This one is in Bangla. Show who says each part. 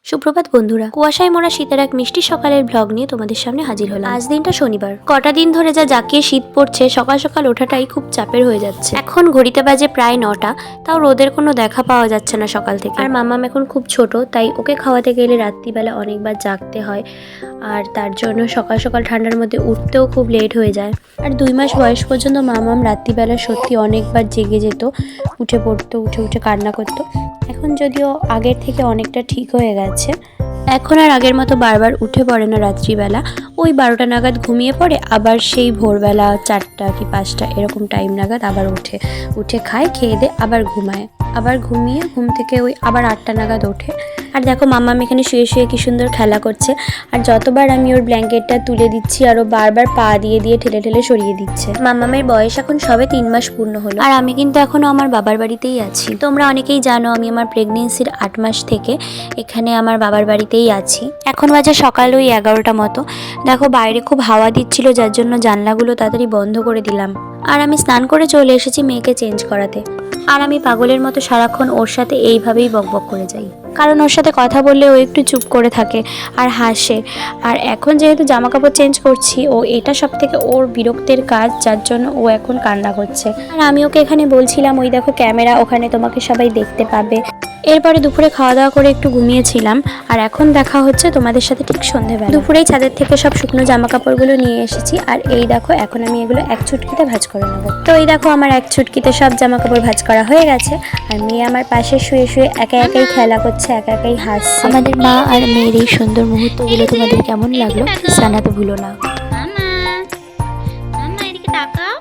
Speaker 1: সুপ্রভাত বন্ধুরা, কুয়াশায় মোড়া শীতের এক মিষ্টি সকালের ব্লগ নিয়ে তোমাদের সামনে হাজির হলাম। আজ দিনটা শনিবার। কটা দিন ধরে যা জাঁকিয়ে শীত পড়ছে, সকাল সকাল ওঠাটাই খুব চাপের হয়ে যাচ্ছে। এখন ঘড়িতে বাজে প্রায় 9টা, তাও রোদের কোনো দেখা পাওয়া যাচ্ছে না সকাল থেকে। আর মাম্মাম এখন খুব ছোট, তাই ওকে খাওয়াতে গেলে রাত্রিবেলা অনেকবার জাগতে হয়, আর তার জন্য সকাল সকাল ঠান্ডার মধ্যে উঠতেও খুব লেট হয়ে যায়। আর 2 মাস বয়স পর্যন্ত মাম্মাম রাত্রিবেলা সত্যি অনেকবার জেগে যেত, উঠে পড়তো, উঠে উঠে কান্না করতো। এখন যদিও আগের থেকে অনেকটা ঠিক হয়ে গেছে, এখন আর আগের মতো বারবার উঠে পড়ে না রাত্রিবেলা। ওই 12টা নাগাদ ঘুমিয়ে পড়ে, আবার সেই ভোরবেলা 4টা কি 5টা এরকম টাইম নাগাদ আবার উঠে খায়, খেয়ে দিয়ে আবার ঘুমায়, আবার ঘুমিয়ে ঘুম থেকে ওই আবার 8টা নাগাদ ওঠে। আর দেখো মাম্মাম এখানে শুয়ে শুয়ে কি সুন্দর খেলা করছে, আর যতবার আমি ওর ব্ল্যাঙ্কেটটা তুলে দিচ্ছি আরও বারবার পা দিয়ে দিয়ে ঠেলে ঠেলে সরিয়ে দিচ্ছে। মাম্মামের বয়স এখন সবে 3 মাস পূর্ণ হলো, আর আমি কিন্তু এখনো আমার বাবার বাড়িতেই আছি। তোমরা অনেকেই জানো আমি আমার প্রেগনেন্সির 8 মাস থেকে এখানে আমার বাবার বাড়িতেই আছি। এখন বাজে সকাল ওই 11টা মতো। দেখো বাইরে খুব হাওয়া দিচ্ছিল, যার জন্য জানলাগুলো তাড়াতাড়ি বন্ধ করে দিলাম। আর আমি স্নান করে চলে এসেছি মেয়েকে চেঞ্জ করাতে। আর আমি পাগলের মতো সারাক্ষণ ওর সাথে এইভাবেই বকবক করে যাই, কারণ ওর সাথে কথা বললে ও একটু চুপ করে থাকে আর হাসে। আর এখন যেহেতু জামা কাপড় চেঞ্জ করছি, ও এটা সব থেকে ওর বিরক্তের কাজ, যার জন্য ও এখন কান্না করছে। আর আমি ওকে এখানে বলছিলাম, ওই দেখো ক্যামেরা, ওখানে তোমাকে সবাই দেখতে পাবে। এরপরে দুপুরে খাওয়া দাওয়া করে একটু ঘুমিয়েছিলাম, আর এখন দেখা হচ্ছে তোমাদের সাথে ঠিক সন্ধ্যেবেলা। দুপুরেই ছাদের থেকে সব শুকনো জামা কাপড়গুলো নিয়ে এসেছি, আর এই দেখো এখন আমি এগুলো এক চুটকিতে ভাঁজ করে নেবো। তো এই দেখো আমার এক চুটকিতে সব জামা কাপড় ভাঁজ করা হয়ে গেছে, আর মেয়ে আমার পাশে শুয়ে শুয়ে একা একাই খেলা করছে, একা একাই হাসছে। আমাদের মা আর মেয়ের এই সুন্দর মুহূর্তগুলো তোমাদের কেমন লাগলো জানাতে ভুলো না।
Speaker 2: মামা, মামা এদিকে তাকাও।